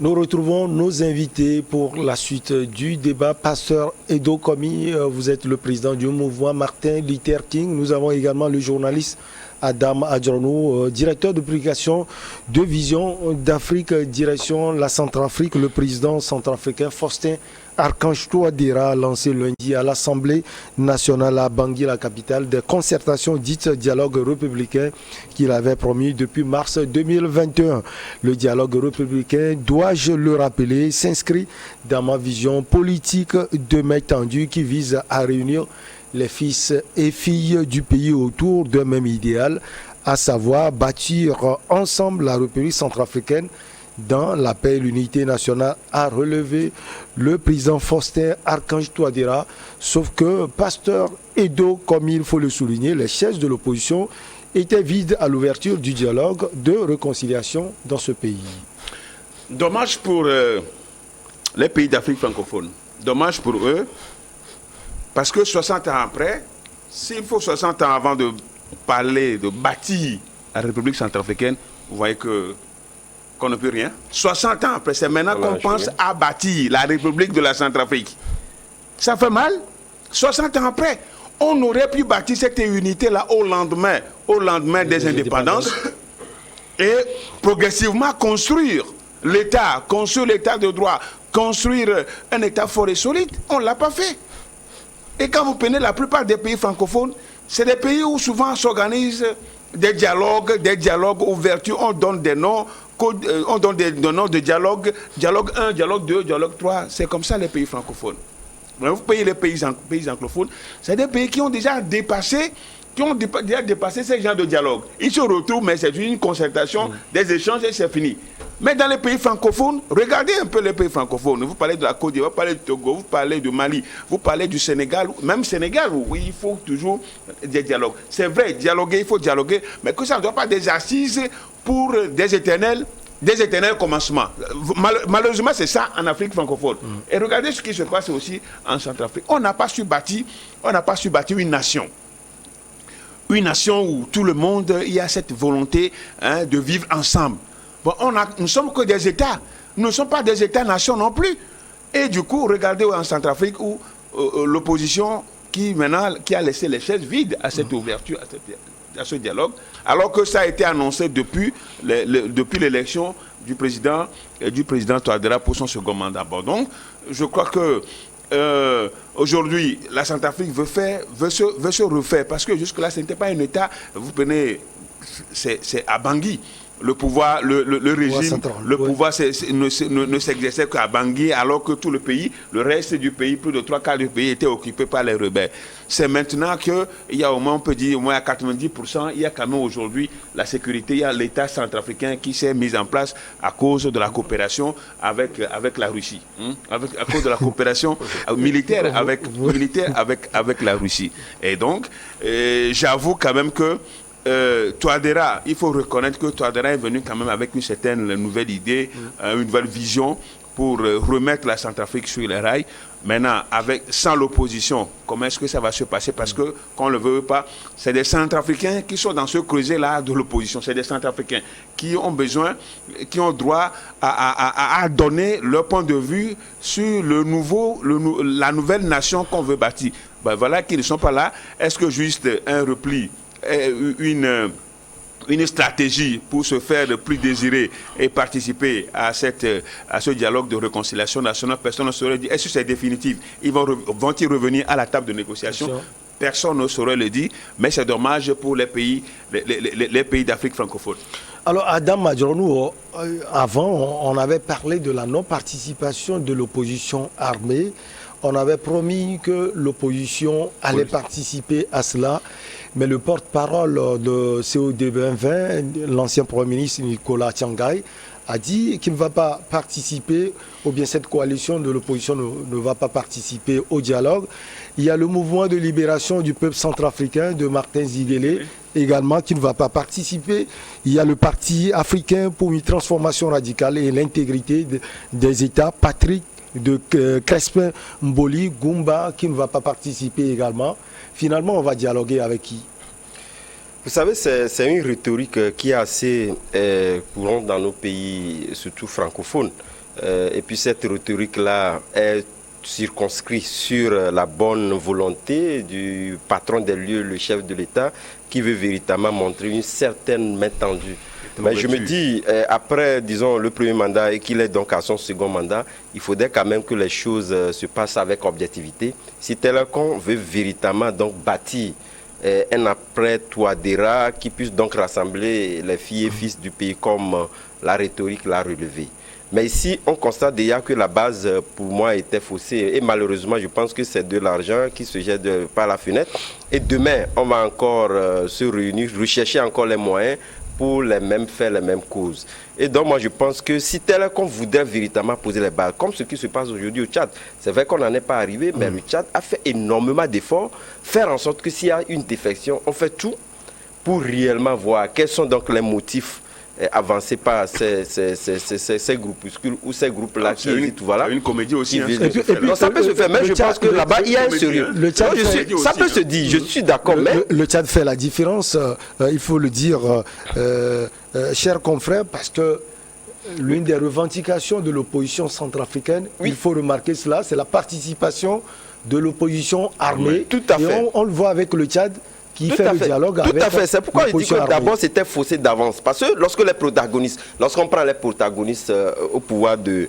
Nous retrouvons nos invités pour la suite du débat. Pasteur Edo Komi, vous êtes le président du mouvement. Martin Luther King. Nous avons également le journaliste Adam Adjornou, directeur de publication de Vision d'Afrique, direction la Centrafrique. Le président centrafricain Faustin Archange Touadéra a lancé lundi à l'Assemblée nationale à Bangui, la capitale, des concertations dites dialogue républicain qu'il avait promis depuis mars 2021. Le dialogue républicain, dois-je le rappeler, s'inscrit dans ma vision politique de main tendue qui vise à réunir les fils et filles du pays autour d'un même idéal, à savoir bâtir ensemble la République centrafricaine dans la paix et l'unité nationale, a relevé le président Faustin Archange Touadéra. Sauf que pasteur Edo, comme il faut le souligner, les chaises de l'opposition étaient vides à l'ouverture du dialogue de réconciliation dans ce pays. Dommage pour les pays d'Afrique francophone. Dommage pour eux, parce que 60 ans après, s'il faut 60 ans avant de parler, de bâtir la République centrafricaine, vous voyez qu'on ne peut rien. 60 ans après, c'est maintenant qu'on pense à bâtir la République de la Centrafrique. Ça fait mal. 60 ans après, on aurait pu bâtir cette unité-là au lendemain des indépendances et progressivement construire l'État de droit, construire un État fort et solide. On ne l'a pas fait. Et quand vous prenez la plupart des pays francophones, c'est des pays où souvent s'organisent des dialogues ouverture, on donne des noms, on donne des noms de dialogue 1, dialogue 2, dialogue 3, c'est comme ça les pays francophones. Vous payez les pays anglophones, c'est des pays qui ont déjà dépassé ces genres de dialogue. Ils se retrouvent, mais c'est une concertation, des échanges et c'est fini. Mais dans les pays francophones, regardez un peu les pays francophones. Vous parlez de la Côte d'Ivoire, vous parlez du Togo, vous parlez du Mali, vous parlez du Sénégal, même Sénégal, où il faut toujours des dialogues. C'est vrai, dialoguer, il faut dialoguer, mais que ça ne doit pas des assises pour des éternels commencements. Malheureusement, c'est ça en Afrique francophone. Et regardez ce qui se passe aussi en Centrafrique. On n'a pas su bâtir une nation. Une nation où tout le monde, il y a cette volonté de vivre ensemble. Bon, nous ne sommes que des États. Nous ne sommes pas des États-nations non plus. Et du coup, regardez en Centrafrique où l'opposition qui a laissé les chaises vides à cette ouverture, à ce dialogue, alors que ça a été annoncé depuis l'élection du président Touadéra pour son second mandat. Bon, donc, je crois que aujourd'hui, la Centrafrique veut se refaire, parce que jusque-là, ce n'était pas un État. Vous prenez, c'est à Bangui. Le pouvoir, le régime, le pouvoir ne s'exerçait qu'à Bangui, alors que tout le pays, le reste du pays, plus de 3/4 du pays, était occupé par les rebelles. C'est maintenant qu'il y a au moins, on peut dire, au moins à 90%, il y a quand même aujourd'hui la sécurité, il y a l'État centrafricain qui s'est mis en place à cause de la coopération avec la Russie. À cause de la coopération militaire avec la Russie. Et donc, j'avoue quand même que Touadéra, il faut reconnaître que Touadéra est venu quand même avec une certaine nouvelle idée, une nouvelle vision pour remettre la Centrafrique sur les rails. Maintenant, sans l'opposition, comment est-ce que ça va se passer? Parce que, qu'on ne le veut pas, c'est des Centrafricains qui sont dans ce creuset-là de l'opposition. C'est des Centrafricains qui ont besoin, qui ont droit à donner leur point de vue sur la nouvelle nation qu'on veut bâtir. Ben voilà qu'ils ne sont pas là. Est-ce que juste un repli, une stratégie pour se faire le plus désiré et participer à ce dialogue de réconciliation nationale? Personne ne saurait dire. Est-ce que c'est définitif? Vont-ils revenir à la table de négociation? Personne ne saurait le dire, mais c'est dommage pour les pays d'Afrique francophone. Alors, Adam Adjornou, avant, on avait parlé de la non-participation de l'opposition armée. On avait promis que l'opposition allait participer à cela. Mais le porte-parole de COD2020, l'ancien Premier ministre Nicolas Tiangaï, a dit qu'il ne va pas participer, ou bien cette coalition de l'opposition ne va pas participer au dialogue. Il y a le mouvement de libération du peuple centrafricain de Martin Ziguélé également qui ne va pas participer. Il y a le Parti africain pour une transformation radicale et l'intégrité des États, Patrick de Crespin Mboli Goumba qui ne va pas participer également. Finalement, on va dialoguer avec qui? Vous savez, c'est une rhétorique qui est assez courante dans nos pays, surtout francophones. Et puis cette rhétorique-là est circonscrite sur la bonne volonté du patron des lieux, le chef de l'État, qui veut véritablement montrer une certaine main tendue. Mais je me dis, après, disons, le premier mandat et qu'il est donc à son second mandat, il faudrait quand même que les choses se passent avec objectivité. Si tel qu'on veut véritablement donc bâtir un après-Touadéra qui puisse donc rassembler les filles et fils du pays comme la rhétorique l'a relevé. Mais ici, on constate déjà que la base, pour moi, était faussée. Et malheureusement, je pense que c'est de l'argent qui se jette par la fenêtre. Et demain, on va encore se réunir, rechercher encore les moyens pour les mêmes faits, les mêmes causes. Et donc, moi, je pense que si tel qu'on voudrait véritablement poser les bases, comme ce qui se passe aujourd'hui au Tchad, c'est vrai qu'on n'en est pas arrivé, mais le Tchad a fait énormément d'efforts, faire en sorte que s'il y a une défection, on fait tout pour réellement voir quels sont donc les motifs avancés par ces groupuscules ou ces groupes-là qui hésitent. Voilà. C'est une comédie aussi. Donc, ça peut se faire, mais je pense que là-bas, il y a un sérieux. Ça peut se dire, je suis d'accord, mais... Le Tchad fait la différence, il faut le dire, chers confrères, parce que l'une des revendications de l'opposition centrafricaine, il faut remarquer cela, c'est la participation de l'opposition armée. Tout à fait. Et on le voit avec le Tchad, qui fait le dialogue avec l'opposition. Tout à fait. C'est pourquoi je dis que d'abord c'était faussé d'avance. Parce que lorsqu'on prend les protagonistes au pouvoir de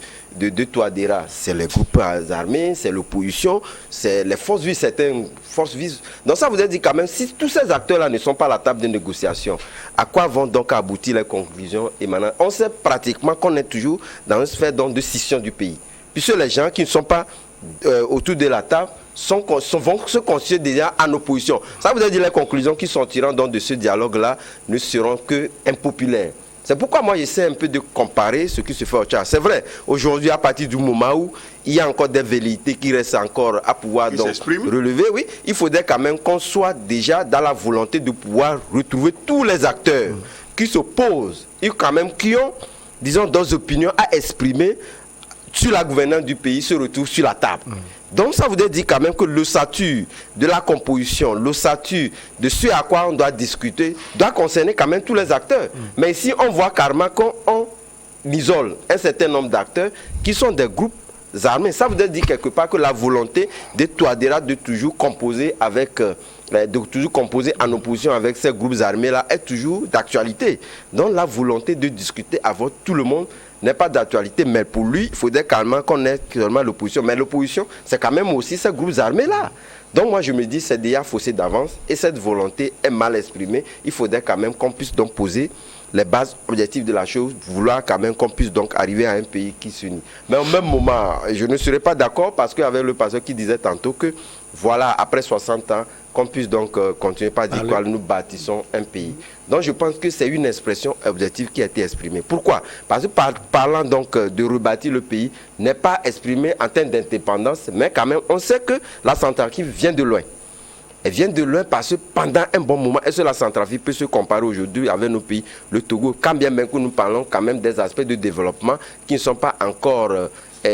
Touadéra, c'est les groupes armés, c'est l'opposition, c'est les forces vives, certaines forces vives. Donc ça vous a dit quand même, si tous ces acteurs-là ne sont pas à la table de négociation, à quoi vont donc aboutir les conclusions émanant? On sait pratiquement qu'on est toujours dans une sphère de scission du pays. Puisque les gens qui ne sont pas autour de la table vont se constituer déjà en opposition. Ça veut dire les conclusions qui sortiront donc de ce dialogue-là ne seront que impopulaires. C'est pourquoi moi j'essaie un peu de comparer ce qui se fait au Tchad. C'est vrai, aujourd'hui à partir du moment où il y a encore des velléités qui restent encore à pouvoir donc relever, oui, il faudrait quand même qu'on soit déjà dans la volonté de pouvoir retrouver tous les acteurs qui s'opposent et quand même qui ont, disons, d'autres opinions à exprimer sur la gouvernance du pays se retrouve sur la table. Donc ça voudrait dire quand même que le statut de la composition, le statut de ce à quoi on doit discuter, doit concerner quand même tous les acteurs. Mais ici, on voit carrément qu'on isole un certain nombre d'acteurs qui sont des groupes armés. Ça voudrait dire quelque part que la volonté de Touadéra de toujours composer avec... de toujours composer en opposition avec ces groupes armés-là est toujours d'actualité. Donc la volonté de discuter avec tout le monde n'est pas d'actualité, mais pour lui, il faudrait carrément qu'on ait seulement l'opposition. Mais l'opposition, c'est quand même aussi ces groupes armés-là. Donc moi, je me dis, c'est déjà faussé d'avance et cette volonté est mal exprimée. Il faudrait quand même qu'on puisse donc poser les bases objectives de la chose, vouloir quand même qu'on puisse donc arriver à un pays qui s'unit. Mais au même moment, je ne serais pas d'accord parce qu'avec le pasteur qui disait tantôt que voilà, après 60 ans, qu'on puisse donc continuer par dire que nous bâtissons un pays. Donc je pense que c'est une expression objective qui a été exprimée. Pourquoi? Parce que parlant donc de rebâtir le pays n'est pas exprimé en termes d'indépendance, mais quand même on sait que la Centrafrique vient de loin. Elle vient de loin parce que pendant un bon moment, est-ce que la Centrafrique peut se comparer aujourd'hui avec nos pays, le Togo, quand bien même que nous parlons quand même des aspects de développement qui ne sont pas encore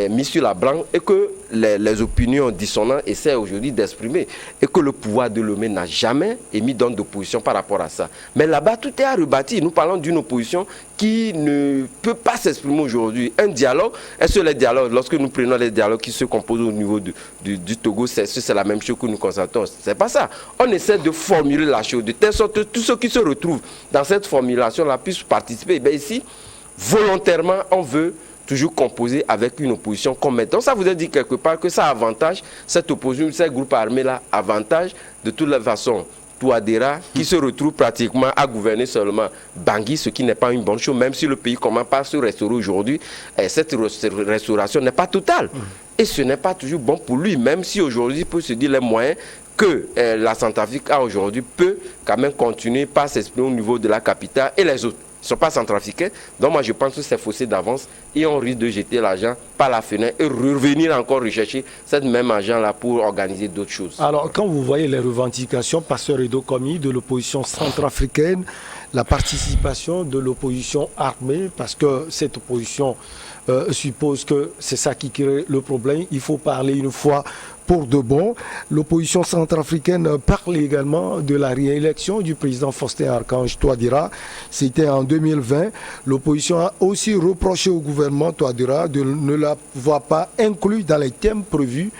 mis sur la branche et que les opinions dissonantes essaient aujourd'hui d'exprimer et que le pouvoir de Lomé n'a jamais émis d'opposition par rapport à ça. Mais là-bas, tout est à rebâtir. Nous parlons d'une opposition qui ne peut pas s'exprimer aujourd'hui. Un dialogue, est-ce que les dialogues, lorsque nous prenons les dialogues qui se composent au niveau du Togo, c'est la même chose que nous constatons? C'est pas ça. On essaie de formuler la chose de telle sorte que tous ceux qui se retrouvent dans cette formulation-là puissent participer. Ben ici, volontairement, on veut toujours composé avec une opposition comme donc ça vous a dit quelque part que ça avantage cette opposition, ces groupes armés-là, avantage de toute la façon Touadéra qui se retrouve pratiquement à gouverner seulement Bangui, ce qui n'est pas une bonne chose, même si le pays commence par se restaurer aujourd'hui, cette restauration n'est pas totale. Et ce n'est pas toujours bon pour lui, même si aujourd'hui il peut se dire les moyens que la Centrafrique a aujourd'hui peut quand même continuer par s'exprimer au niveau de la capitale et les autres. Ils ne sont pas centrafricains. Donc moi je pense que c'est faussé d'avance et on risque de jeter l'argent par la fenêtre et revenir encore rechercher cette même argent-là pour organiser d'autres choses. Alors quand vous voyez les revendications, Pasteur Edo Komi, de l'opposition centrafricaine, la participation de l'opposition armée, parce que cette opposition suppose que c'est ça qui crée le problème, il faut parler une fois pour de bon. L'opposition centrafricaine parle également de la réélection du président Faustin Archange Touadéra. C'était en 2020. L'opposition a aussi reproché au gouvernement Touadéra de ne l'avoir pas inclus dans les thèmes prévus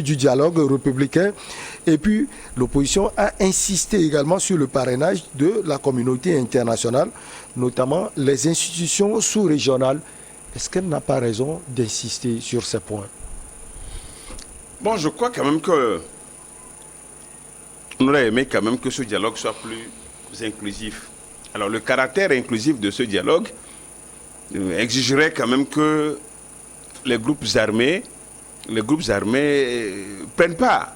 du dialogue républicain. Et puis, l'opposition a insisté également sur le parrainage de la communauté internationale, notamment les institutions sous-régionales. Est-ce qu'elle n'a pas raison d'insister sur ces points? Bon, je crois quand même que on aurait aimé quand même que ce dialogue soit plus inclusif. Alors, le caractère inclusif de ce dialogue exigerait quand même que les groupes armés prennent part.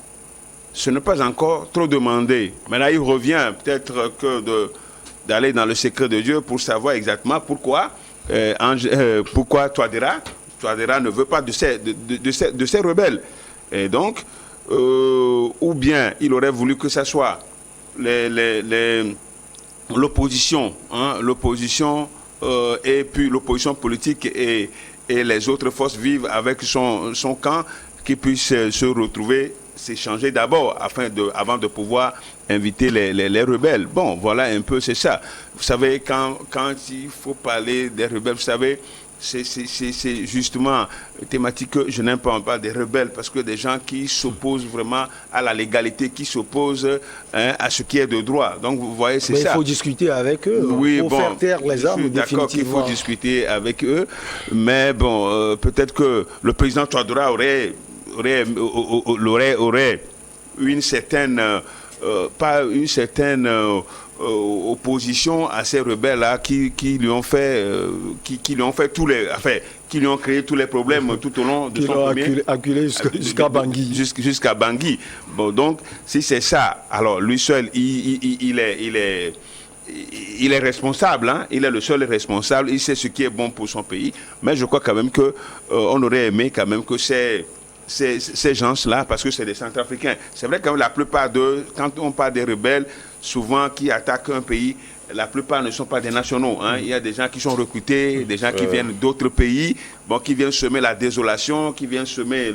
Ce n'est pas encore trop demandé. Maintenant, il revient peut-être que d'aller dans le secret de Dieu pour savoir exactement pourquoi Touadéra ne veut pas de ces rebelles. Et donc, ou bien il aurait voulu que ce soit l'opposition, et puis l'opposition politique et les autres forces vivent avec son camp, qui puissent se retrouver, s'échanger d'abord avant de pouvoir inviter les rebelles. Bon, voilà un peu, c'est ça. Vous savez, quand il faut parler des rebelles, vous savez, c'est justement thématique que je n'aime pas, on parle des rebelles, parce que des gens qui s'opposent vraiment à la légalité, qui s'opposent à ce qui est de droit. Donc vous voyez, c'est ça. Mais il faut discuter avec eux, oui, pour faire taire les armes. D'accord qu'il faut discuter avec eux, mais bon, peut-être que le président Touadéra aurait une certaine, pas une certaine opposition à ces rebelles-là qui lui ont fait qui lui ont créé tous les problèmes tout au long de son premier... acculé jusqu'à Bangui. Jusqu'à Bangui. Bon, donc, si c'est ça, alors lui seul, il est responsable, hein? Il est le seul responsable, il sait ce qui est bon pour son pays, mais je crois quand même qu'on aurait aimé quand même que ces gens-là, parce que c'est des Centrafricains. C'est vrai que la plupart d'eux, quand on parle des rebelles, souvent qui attaquent un pays, la plupart ne sont pas des nationaux. Hein. Il y a des gens qui sont recrutés, des gens qui viennent d'autres pays, qui viennent semer la désolation, qui viennent semer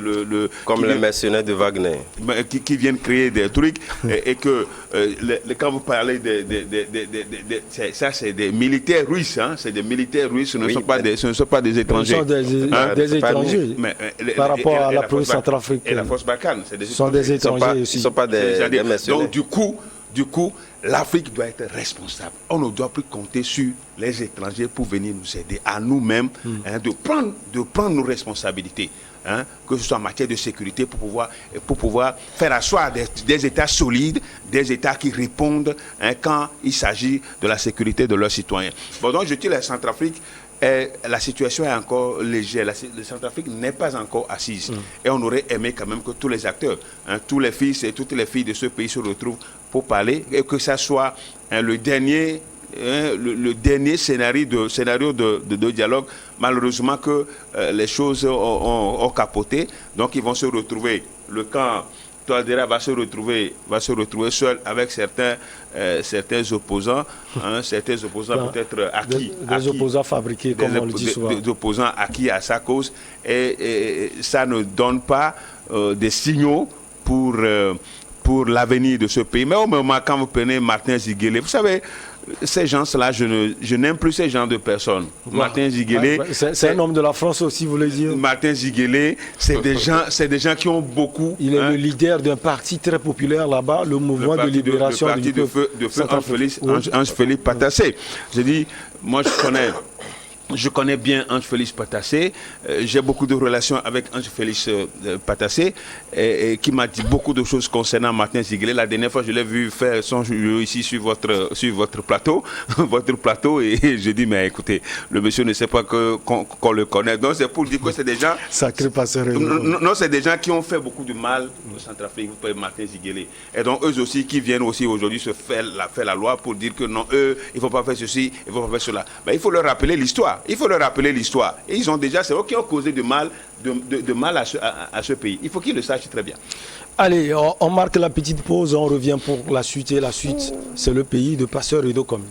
comme les mercenaires de Wagner. Qui viennent créer des trucs. et que quand vous parlez ça, c'est des militaires russes. Hein. C'est des militaires russes, ce ne sont pas des étrangers. Ce sont des étrangers. Par rapport à la province centrafricaine. Et la force Barkhane. Ce sont des étrangers aussi. Ce ne sont pas des mercenaires. Donc, du coup, l'Afrique doit être responsable. On ne doit plus compter sur les étrangers pour venir nous aider à nous-mêmes, de prendre nos responsabilités, hein, que ce soit en matière de sécurité, pour pouvoir faire asseoir des États solides, des États qui répondent, hein, quand il s'agit de la sécurité de leurs citoyens. Bon, donc je dis la Centrafrique, la situation est encore légère. La Centrafrique n'est pas encore assise. Et on aurait aimé quand même que tous les acteurs, hein, tous les fils et toutes les filles de ce pays se retrouvent pour parler, et que ça soit le dernier scénario de dialogue. Malheureusement que les choses ont capoté. Donc ils vont se retrouver, le camp Touadéra va se retrouver seul avec certains opposants, hein, certains opposants peut-être acquis. Des opposants fabriqués, comme on le dit souvent. Des opposants acquis à sa cause. Et ça ne donne pas des signaux pour l'avenir de ce pays. Mais au moment quand vous prenez Martin Ziguélé, vous savez, ces gens-là, je n'aime plus ces genres de personnes. Martin Ziguélé... C'est un homme de la France aussi, vous voulez dire? Martin Ziguélé, c'est des gens qui ont beaucoup... Il est le leader d'un parti très populaire là-bas, le mouvement de libération du peuple. Le parti de feu Ange-Félix Patassé. Je dis, moi je connais bien Ange-Félix Patassé. J'ai beaucoup de relations avec Ange-Félix Patassé, et qui m'a dit beaucoup de choses concernant Martin Ziguélé. La dernière fois, je l'ai vu faire son jeu ici sur votre plateau, et je dis, mais écoutez, le monsieur ne sait pas qu'on le connaît. Donc c'est pour dire que c'est des gens... Sacré passeur. Non, c'est des gens qui ont fait beaucoup de mal au Centrafrique, vous pouvez Martin Ziguélé. Et donc eux aussi qui viennent aussi aujourd'hui se faire la loi pour dire que non, eux, il ne faut pas faire ceci, il ne faut pas faire cela. Ben, il faut leur rappeler l'histoire. Il faut leur rappeler l'histoire. Et ils ont déjà, c'est eux qui ont causé de mal à ce pays. Il faut qu'ils le sachent très bien. Allez, on marque la petite pause, on revient pour la suite. Et la suite, c'est le pays de Pasteur Edo Commis.